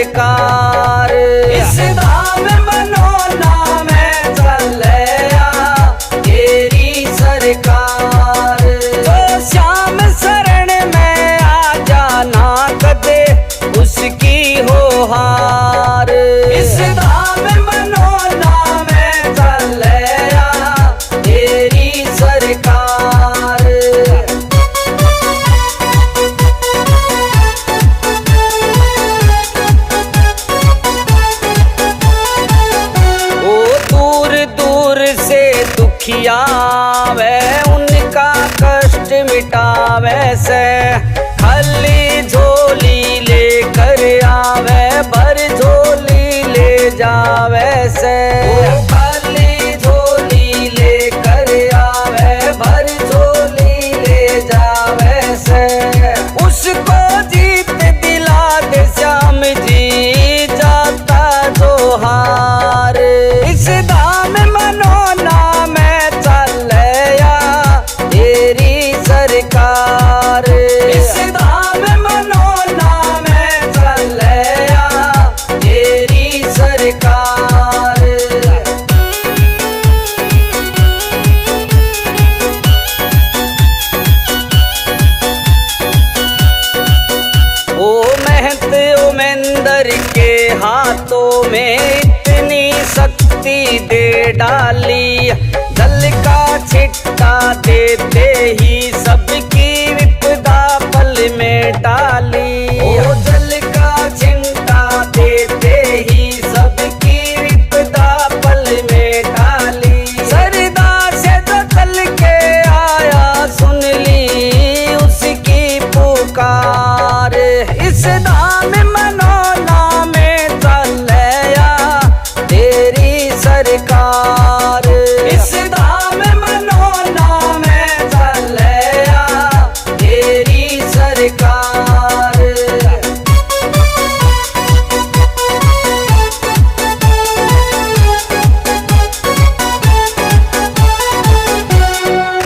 सरकार। इस धाम मनोना में चलया तेरी सरकार। जो श्याम शरण में आ जाना कदे उसकी हो हार। इस धाम मनोना में चलया तेरी सरकार। दुखियावे उनका कष्ट मिटावे से खाली झोली लेकर आवे भर झोली ले जावे से। खाली झोली लेकर आवे भर झोली ले जावे से। उसको जीत दिला दे श्याम जी जाता जो हार। इस धाम मनोना सरकार। इस धाम मनोना में चलया तेरी सरकार। ओ महंत ओ महेंद्र के हाथों में इतनी शक्ति दे डाली। जल का छिट्टा देते ही सबकी विपदा पल में डाली। ओ जल का छिट्टा देते ही सबकी विपदा पल में डाली। सरदा से जो चल के आया सुन ली उसकी पुकार। इस धाम मनोना में चलया तेरी सरकार। इस धाम मनोना में चलया तेरी सरकार।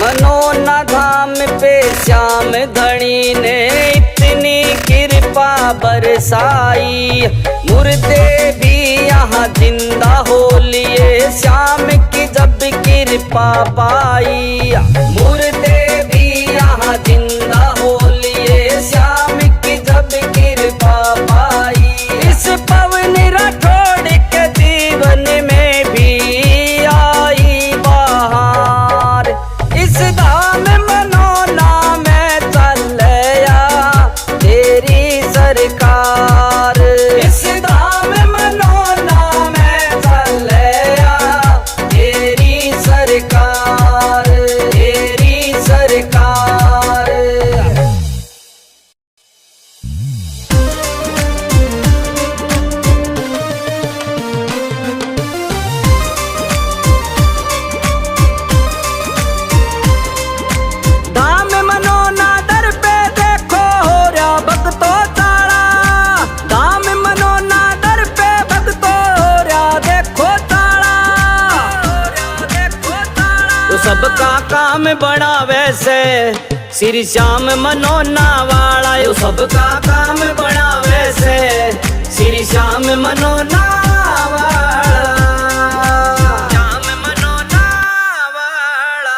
मनोना धाम पे श्याम धनी ने इतनी कृपा बरसाई। मुर्दे भी यहाँ जिंदा हो लिए श्याम की जब कृपा पाई। मुर्दे भी यहाँ जिंदा हो लिए श्याम की जब कृपा पाई। इस पवन राठौड़ के जीवन में भी आई बहार। इस धाम मनोना में चलया तेरी सरकार। इस धाम मनोना में चलया तेरी सरकार। तेरी सरकार। धाम मनोना दर पे देखो हो रहा भक्तो ताड़ा। धाम मनोना दर पे भक्तो हो रहा देखो ताड़ा। तो सबका काम बड़ा वैसे श्री श्याम मनोना वाला। यो सबका काम बड़ा वैसे श्री श्याम मनोना वाला। श्याम मनोना वाला।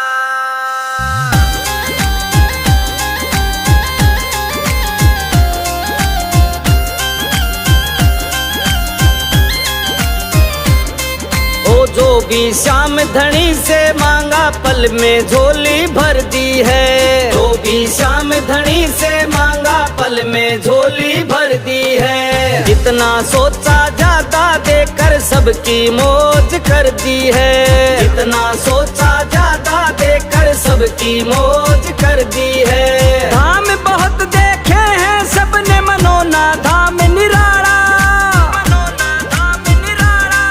ओ जो भी श्याम धनी से मांगा पल में झोली भर दी है। जो भी श्याम धनी से मांगा पल में झोली भर दी है। जितना सोचा ज्यादा देकर सबकी मौज कर दी है। जितना सोचा ज्यादा देकर सबकी मौज कर दी है। धाम बहुत देखे हैं सबने मनोना धाम निराला।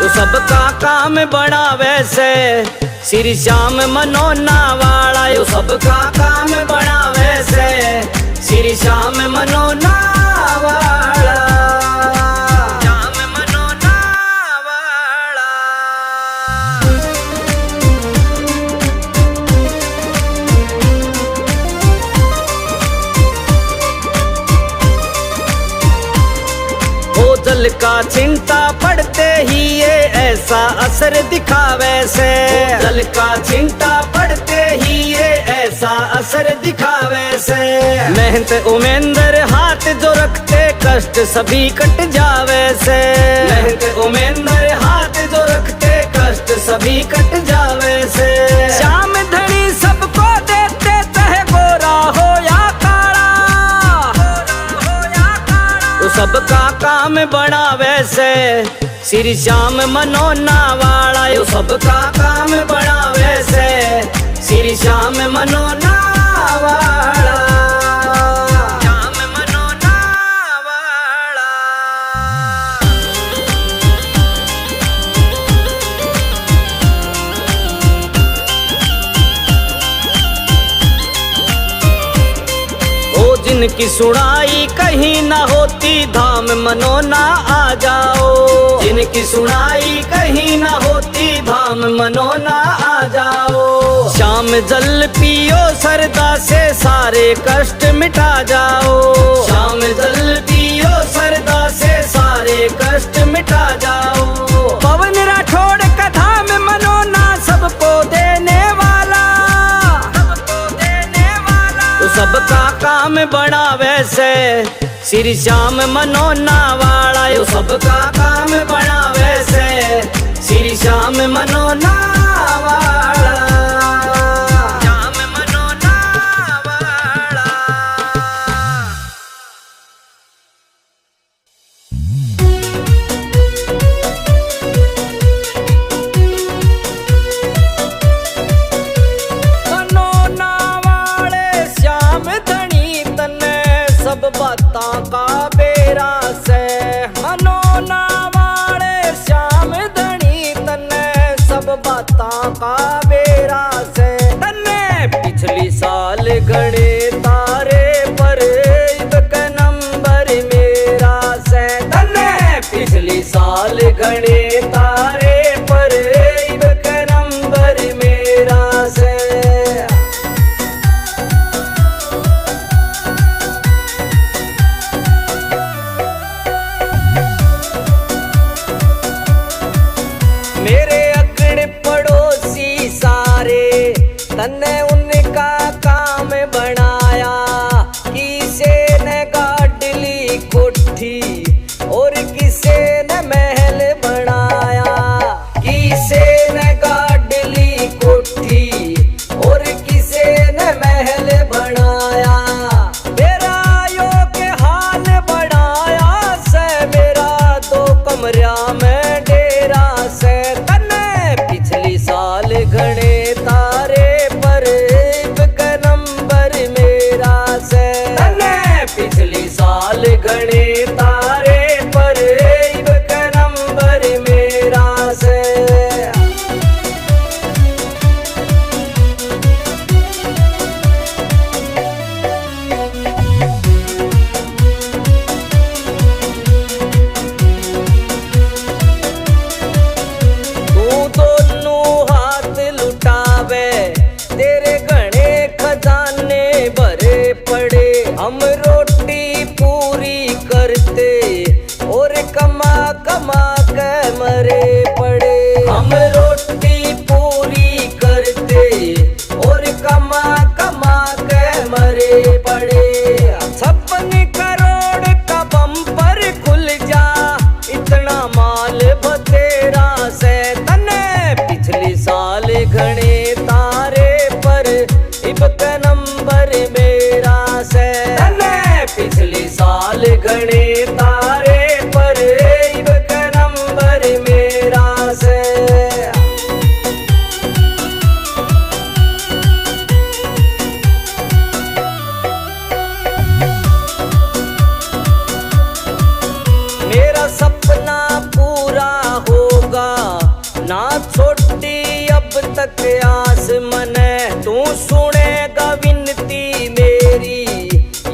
तो सबका काम बड़ा वैसे श्री श्याम मनोना वाला। यो सबका काम बड़ा वैसे श्री श्याम मनोना वाला। श्याम मनोना वाला। जल का चिंता पड़ते ही ये ऐसा असर दिखावे से, जल का चिंता पड़ते ही ये ऐसा असर दिखावे से। मेहनत उमेंदर हाथ जो रखते कष्ट सभी कट जावे से, मेहनत उमेंदर हाथ जो रखते कष्ट सभी कट जावे से। श्याम धनी सबको देते चाहे गोरा हो या काला, तो सबका काम बनावे से श्री श्याम मनोना वाला, यो सबका काम बनावे से श्री श्याम मनोना वाला। श्याम मनोना वाला। ओ जिनकी सुनाई कहीं ना होती धाम मनोना आ जाओ, जिनकी सुनाई कहीं ना होती धाम मनोना आ जाओ। श्याम जल पियो सरदा से सारे कष्ट मिटा जाओ, श्याम जल पियो सरदा से सारे कष्ट मिटा जाओ। पवन राठौड़ का धाम मनोना सबको देने वाला, सबको देने वाला, तो सबका काम बनावे से श्री श्याम मनोना वाला, यो सबका काम बनावे से श्री श्याम मनोना वाला। श्याम मनोना वाला। मनोना वाले श्याम धनी तने सब बातां का बेरा से, मनोना वाले श्याम धनी तने सब बातां का बेरा से। तने पिछली साल घड़े तारे पर इब के नंबर मेरा से, तने पिछली साल घड़े तारे पर इब के नंबर मेरा से। मेरे अगड़ पड़ोसी सारे तन्ने उनका काम बनाया, किसे ने गाडली कोठी और किसे ने महल बनाया, किसे ने गाडली कोठी और किसे ने महल बनाया। मेरा यो के हाल बनाया से मेरा 2 कमरा में डेरा से। तन्ने पिछली साल घड़े तारे पर इब के नंबर मेरा से, तन्ने पिछली साल घड़े तारे पर इब के नंबर मेरा से। तू दोनों हाथ लुटावे तेरे घने खजाने भरे पड़े, हम रोटी पूरी करते और कमा कमा के मरे पड़े, हम रोटी पूरी करते और कमा कमा के मरे पड़े। 56 करोड़ का बम्पर खुल जा इतना माल बतेरा से। तने पिछली साल घने तारे पर इब के नंबर मेरा से, तने पिछली साल घने तारे पर इब के नंबर मेरा से। मेरा सपना पूरा होगा ना छोटी अब तक आस मने, तू सुनेगा विनती मेरी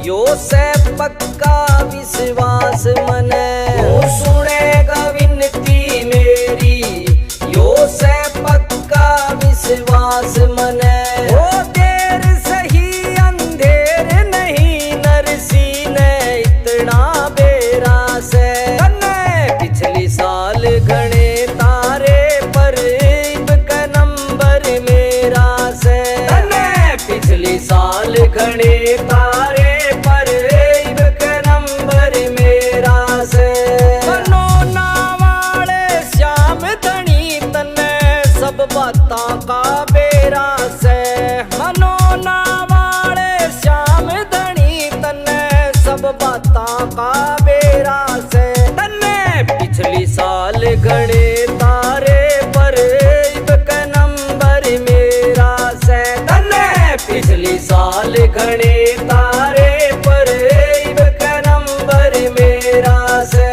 यो से पक्का विश्वास मने, तू सुनेगा विनती मेरी यो से पक्का विश्वास मने। ओ देर सही अंधेर नहीं नरसी ने इतना बेरा से, तन्ने घड़े तारे पर इब का नंबर मेरा सैतन पिछली साल घड़े तारे पर इब का नंबर मेरा से।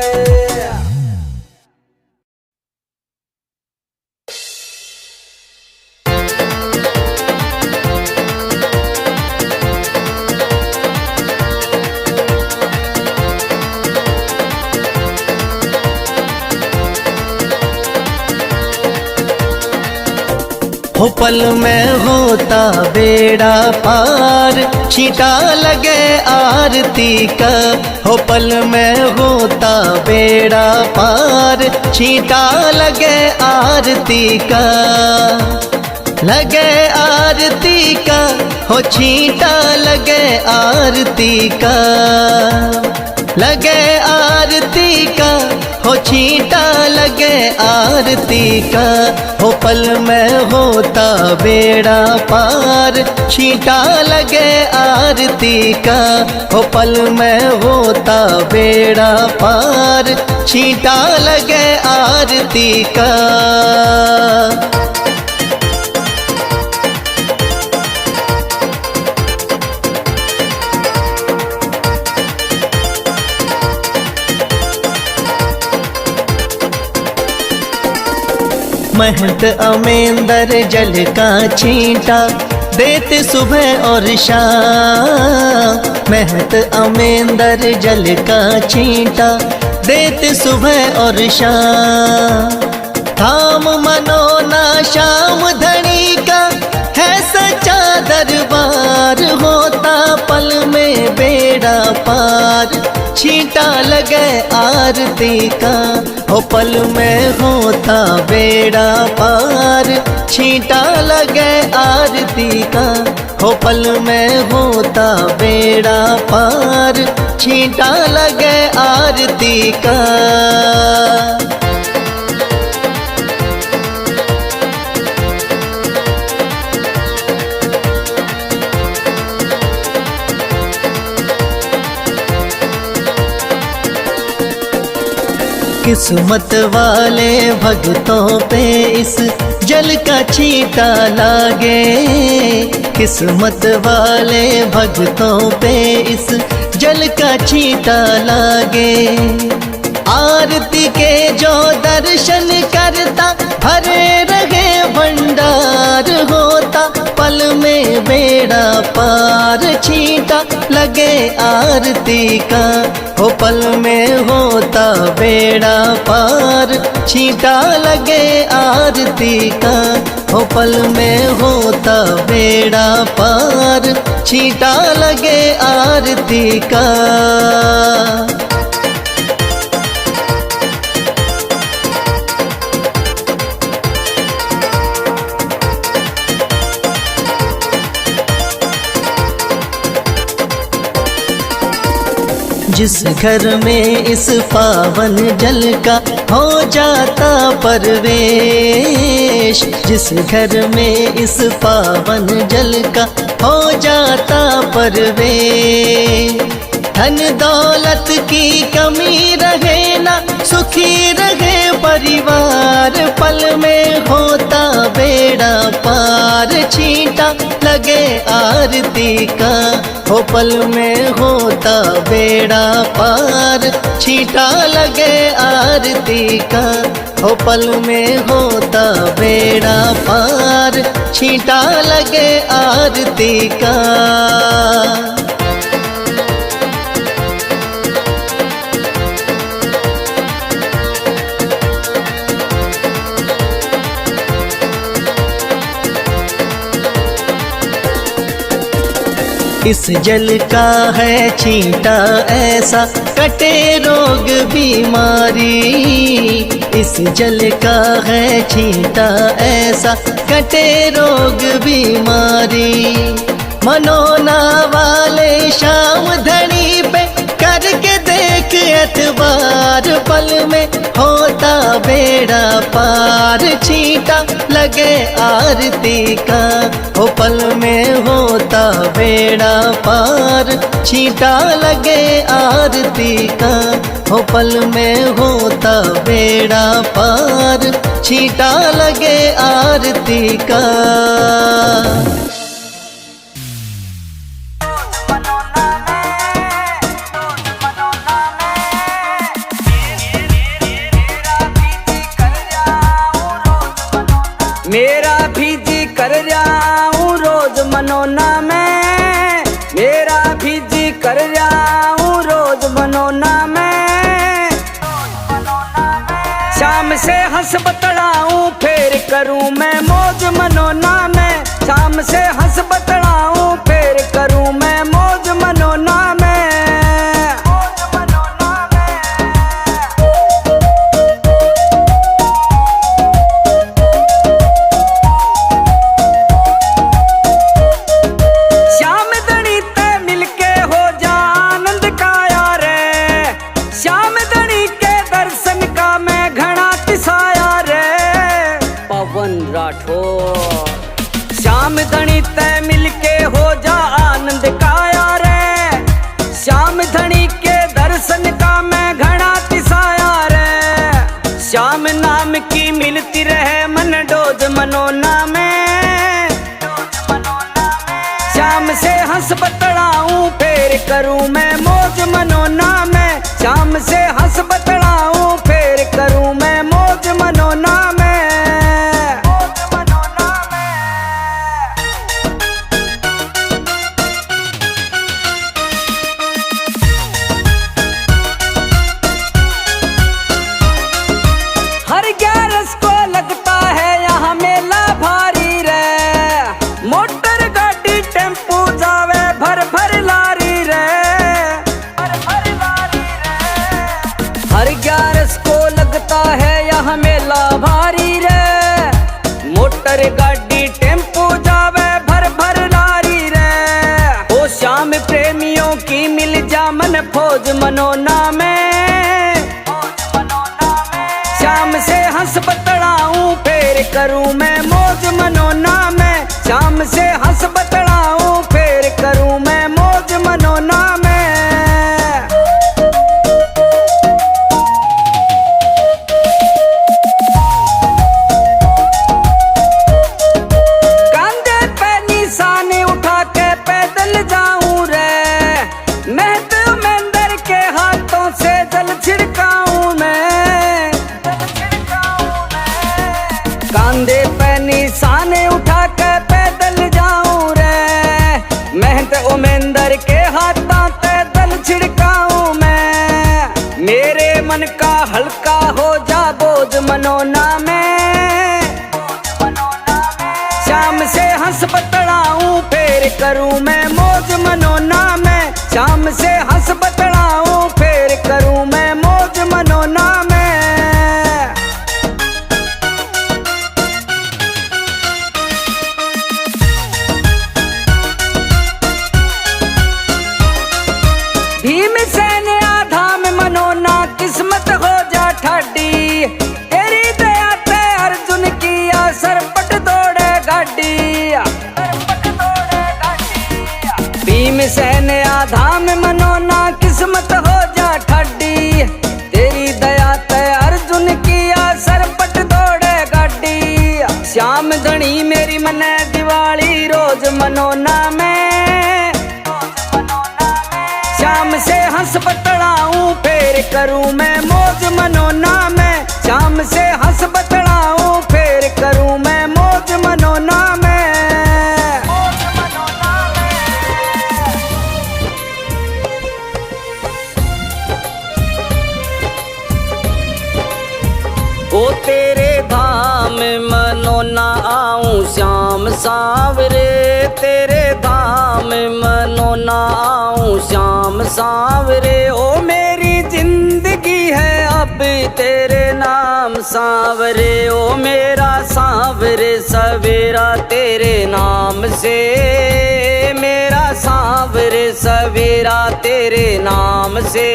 हो पल में होता बेड़ा पार, छींटा लगे आरती का। हो पल में होता बेड़ा पार, छींटा लगे आरती का। लगे आरती का, हो छींटा लगे आरती का। लगे आरती का, हो छींटा लगे आरती का। हो पल में होता बेड़ा पार, छींटा लगे आरती का। हो पल में होता बेड़ा पार, छींटा लगे आरती का। महंत अमेंदर जल का छींटा देते सुबह और शाम। महंत अमेंदर जल का छींटा देते सुबह और शाम। थाम मनोना श्याम धनी का है सच्चा दरबार। होता पल में बेड़ा पार, छींटा लगे आरती का। हो पल में होता बेड़ा पार, छींटा लगे आरती का। हो पल में होता बेड़ा पार, छींटा लगे आरती का। किस्मत वाले भक्तों पे इस जल का छींटा लागे। किस्मत वाले भक्तों पे इस जल का छींटा लागे। आरती के जो दर्शन करता भरे रहे भंडार। होता पल में बेड़ा पार, छींटा लगे आरती का। हो पल में होता बेड़ा पार, छींटा लगे आरती का। हो पल में होता बेड़ा पार, छींटा लगे आरती का। जिस घर में इस पावन जल का हो जाता परवेश। जिस घर में इस पावन जल का हो जाता परवेश। धन दौलत की कमी रहे ना, सुखी रहे परिवार। पल में होता बेड़ा पार, छींटा लगे आरती का। हो पल में होता बेड़ा पार, छींटा लगे आरती का। हो पल में होता बेड़ा पार, छींटा लगे आरती का। इस जल का है छींटा ऐसा, कटे रोग बीमारी। इस जल का है छींटा ऐसा, कटे रोग बीमारी। मनोना वाले श्याम धनी पे करके देख एतबार पल में होता बेड़ा पार, छींटा लगे आरती का हो पल में होता बेड़ा पार, छींटा लगे आरती का हो पल में होता बेड़ा पार, छींटा लगे आरती का। मेरा भी जी कर जाऊं रोज मनोना में, मेरा भी जी कर जाऊं रोज मनोना में। शाम से हंस बतलाऊं फिर करूं मैं मौज मनोना में, शाम से हंस बतलाऊं फिर करूं मैं मौज मनोना में। श्याम धनी तय मिलके हो जा आनंद काया रे, श्याम धनी के दर्शन का मैं घना तिसाया रे। श्याम नाम की मिलती रहे मन डोज मनोना में, श्याम से हंस बतलाऊं फिर करूं मैं मौज मनोना में, श्याम से हंस बतलाऊं फिर करूं मैं मौज मनोना में। हर 11 को लगता है यहाँ मेला भारी रे, मोटर गाड़ी टेम्पो जावे भर भर लारी रे। ओ श्याम प्रेमियों की मिल जा मन फौज मनोना में, श्याम से हंस बतलाऊं फिर करूं मैं मौज मनोना में, श्याम से हंस बतलाऊं फिर करूं मैं मौज मनोना में। कांधे पे निशाने उठा के पैदल जाऊं रे, मेहनत उमेंदर के हाथों पे दल छिड़काऊं मैं। मेरे मन का हल्का हो जा बोझ मनोना में, शाम से हंस बतलाऊं फिर करूं मैं मौज मनोना में, शाम से हंस बतलाऊं फिर करूं मैं मौज मनोना में। भीमसेन आधाम मनोना किस्मत हो जा ठाडी, तेरी दया ते अर्जुन किया सरपट दौड़े गाड़ी। भीमसेन आधाम मनोना किस्मत हो जा ठाडी, तेरी दया ते अर्जुन किया सरपट दौड़े गाड़ी। श्याम धनी मेरी मने दिवाली रोज मनोना में, श्याम से हंस बतलाऊं फिर करूं मैं मौज मनोना में, श्याम से हंस बतलाऊं फिर करूं मैं मौज मनोना में। ओ तेरे धाम मनोना आऊं श्याम सांवरे, तेरे धाम मनोना आऊं श्याम सांवरे। ओ मेरी जिंदगी है अब तेरे नाम सांवरे, ओ मेरा सांवरे सवेरा तेरे नाम से, मेरा सांवरे सवेरा तेरे नाम से।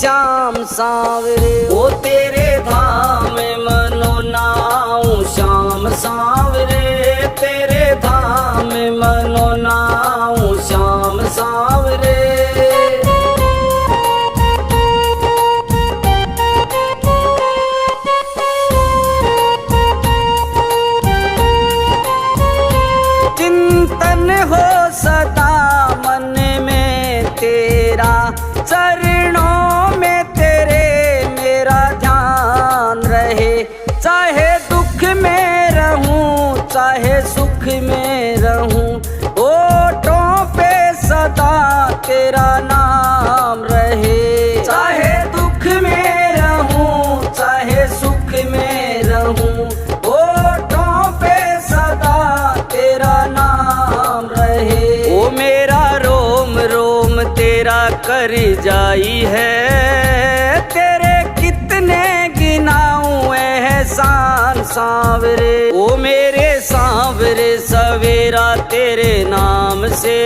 श्याम सांवरे। ओ तेरे धाम मनो नाऊं श्याम सांवरे, तेरे धाम मनो नाऊं श्याम सांवरे। चिंतन हो सदा मन में तेरा, चरणों में तेरे मेरा ध्यान रहे। चाहे दुख में रहूं चाहे सुख में रहूं, होठों पे सदा तेरा नाम रहे। चाहे दुख में रहूं चाहे सुख में रहूं, होठों पे सदा तेरा नाम रहे। ओ मेरा रोम रोम तेरा कर जाई है, तेरे कितने गिनाऊं एहसान सांवरे। ओ मेरे सांवरे सवेरा तेरे नाम से,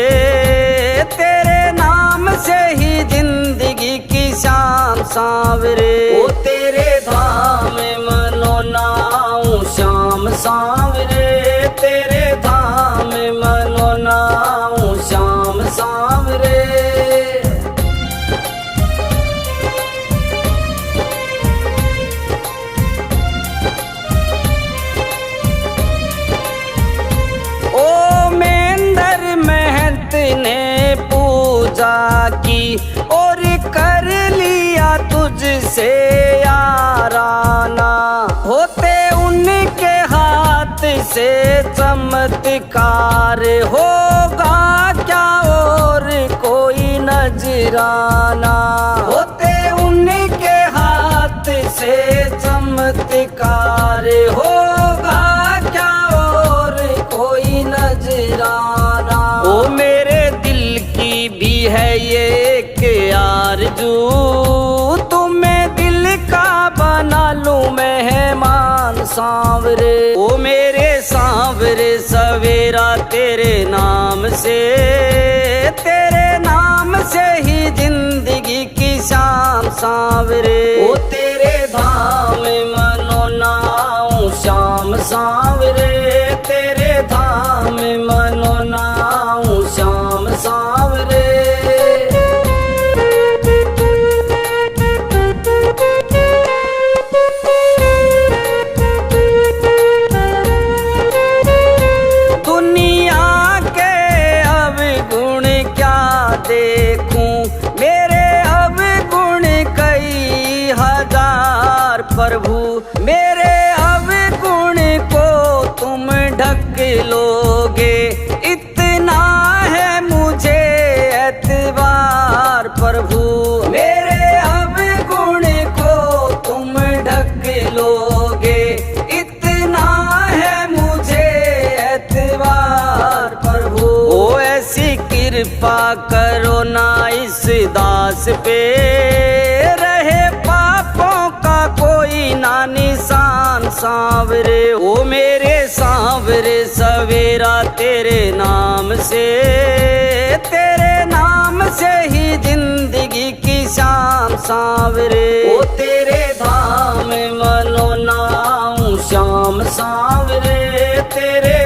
तेरे नाम से ही जिंदगी की शान सांवरे। ओ तेरे धाम मनो नाऊं श्याम सांवरे, तेरे धाम मनो नाऊं श्याम सांवरे। ओ मेंदर महंत ने पूजा की और कर लिया तुझसे याराना, होते उनके हाथ से चमत्कार, होगा क्या और कोई नजराना। होते उनके हाथ से चमत्कार, होगा क्या और कोई नजराना। ओ मेरे दिल की भी है ये एक आरज़ू, तुम्हें दिल का बना लूं मेहमान सांवरे। ओ मेरे सांवरे सवेरा तेरे नाम से, तेरे नाम से ही जिंदगी की शान सांवरे। ओ तेरे धाम मनो नाऊं श्याम सांवरे, तेरे धाम मनो नाऊं श्याम सांवरे। दुनिया के अवगुण क्या देखूं, मेरे अवगुण कई हजार प्रभु। मेरे अवगुण को तुम ढक लोगे, इतना है मुझे एतबार प्रभु। मेरे अवगुण को तुम ढक लोगे, इतना है मुझे एतबार प्रभु। ओ ऐसी कृपा करो ना इस दास पे, रहे पापों का कोई ना निशान सांवरे। ओ मेरे सांवरे सवेरा तेरे नाम से, तेरे नाम से ही जिंदगी की शान सांवरे। ओ तेरे धाम मनो नाऊं श्याम सांवरे, तेरे